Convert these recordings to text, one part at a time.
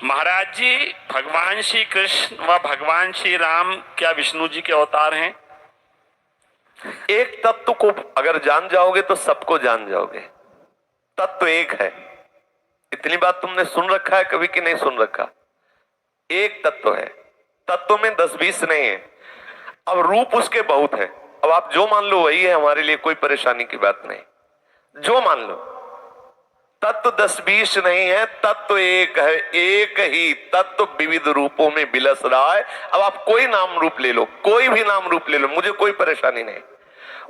महाराज जी, भगवान श्री कृष्ण व भगवान श्री राम क्या विष्णु जी के अवतार हैं? एक तत्व को अगर जान जाओगे तो सबको जान जाओगे। तत्व एक है। इतनी बात तुमने सुन रखा है कभी कि नहीं सुन रखा? एक तत्व है। तत्व में 10-20 नहीं है। अब रूप उसके बहुत है। अब आप जो मान लो वही है, हमारे लिए कोई परेशानी की बात नहीं। जो मान लो, तत्व 10-20 नहीं है, तत्व एक है। एक ही तत्व विविध रूपों में विलस रहा है। अब आप कोई नाम रूप ले लो, कोई भी नाम रूप ले लो, मुझे कोई परेशानी नहीं।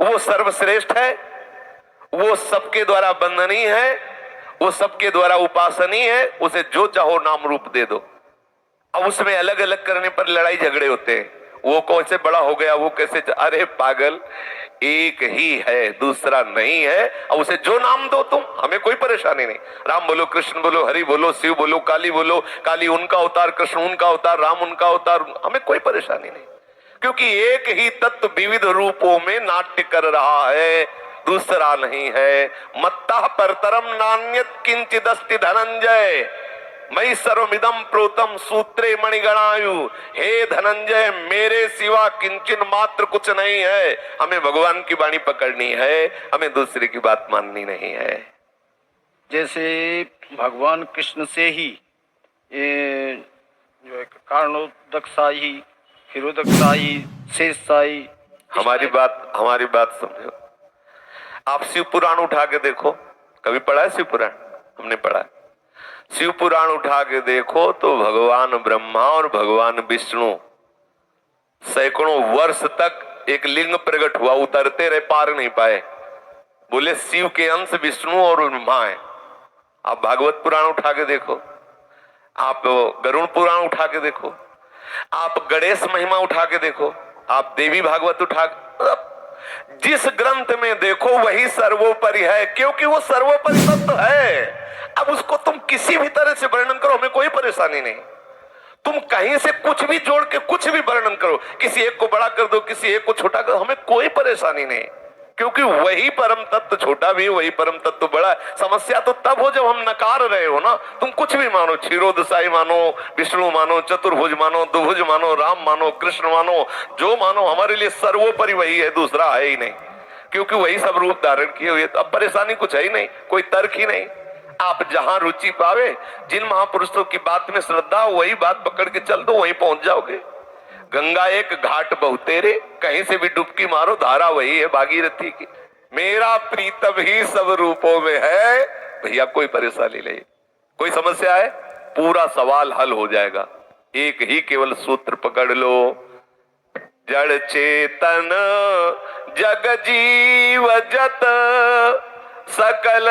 वो सर्वश्रेष्ठ है, वो सबके द्वारा वंदनीय है, वो सबके द्वारा उपासनीय है। उसे जो चाहो नाम रूप दे दो। अब उसमें अलग अलग करने पर लड़ाई झगड़े होते हैं। वो कैसे बड़ा हो गया, वो कैसे, अरे पागल, एक ही है, दूसरा नहीं है। अब उसे जो नाम दो तुम, हमें कोई परेशानी नहीं। राम बोलो, कृष्ण बोलो, हरि बोलो, शिव बोलो, काली बोलो, काली उनका अवतार, कृष्ण उनका अवतार, राम उनका अवतार, हमें कोई परेशानी नहीं। क्योंकि एक ही तत्व विविध रूपों में नाट्य कर रहा है, दूसरा नहीं है। मत्तः परतरम नान्यत किंचिदस्ति धनंजय, मई सर्वमिदं प्रोतम सूत्रे मणिगणायु। हे धनंजय, मेरे सिवा किंचन मात्र कुछ नहीं है। हमें भगवान की वाणी पकड़नी है, हमें दूसरे की बात माननी नहीं है। जैसे भगवान कृष्ण से ही ये जो एक कारणोदक साई, हिरोदक साई, शेष साई, हमारी बात समझो। आप शिव पुराण उठा के देखो, कभी पढ़ा है शिव पुराण? हमने पढ़ा है। शिव पुराण उठा के देखो तो भगवान ब्रह्मा और भगवान विष्णु सैकड़ों वर्ष तक एक लिंग प्रकट हुआ, उतरते रहे, पार नहीं पाए। बोले शिव के अंश विष्णु और ब्रह्मा है। आप भागवत पुराण उठा के देखो, आप गरुड़ पुराण उठा के देखो, आप गणेश महिमा उठा के देखो, आप देवी भागवत उठा, जिस ग्रंथ में देखो वही सर्वोपरि है, क्योंकि वो सर्वोपरि तत्व है। अब उसको तुम किसी भी तरह से वर्णन करो, हमें कोई परेशानी नहीं। तुम कहीं से कुछ भी जोड़ के कुछ भी वर्णन करो, किसी एक को बड़ा कर दो, किसी एक को छोटा कर दो, हमें कोई परेशानी नहीं। क्योंकि वही परम तत्व छोटा भी, वही परम तत्व बड़ा है। समस्या तो तब हो जब हम नकार रहे हो ना। तुम कुछ भी मानो, क्षीरोदसाई मानो, विष्णु मानो, चतुर्भुज मानो, दुभुज मानो, राम मानो, कृष्ण मानो, जो मानो, हमारे लिए सर्वोपरि वही है, दूसरा है ही नहीं। क्योंकि वही सब रूप धारण किए हुए। अब परेशानी कुछ है ही नहीं, कोई तर्क ही नहीं। आप जहां रुचि पावे, जिन महापुरुषों की बात में श्रद्धा हो, वही बात पकड़ के चल दो, वहीं पहुंच जाओगे। गंगा एक घाट बहुतेरे, कहीं से भी डुबकी मारो, धारा वही है भागीरथी की। मेरा प्रीतम ही सब रूपों में है। भैया कोई परेशानी नहीं, कोई समस्या है, पूरा सवाल हल हो जाएगा। एक ही केवल सूत्र पकड़ लो, जड़ चेतन जग जीव जत सकल